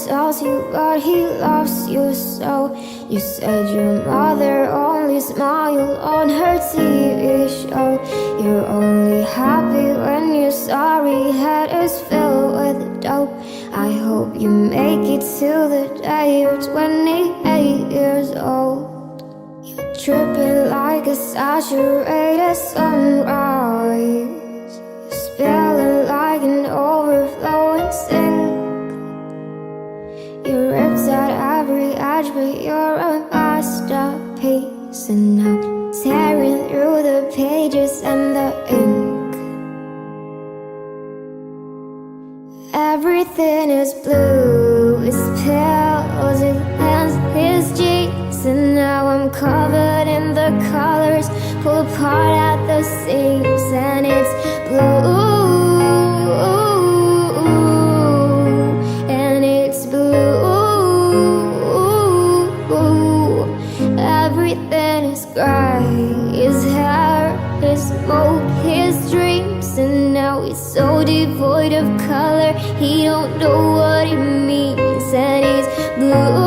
tells you, but he loves you so. You said your mother only smiled on her TV show. You're only happy when your sorry head is filled with dope. I hope you make it to the day you're 28 years old. You're dripping like a saturated sunrise, spilling like an overflowing sink. You're ripped at every edge, but you're a masterpiece. And I'm tearing through the pages and the ink. Everything is blue, his pills, his hands, his jeans. And now I'm covered in the colors, pull apart at the seams. And it's blue, and it's blue. Everything is gray, his hair, his smoke, his dreams. And now he's so devoid of color, he don't know what it means. And he's blue.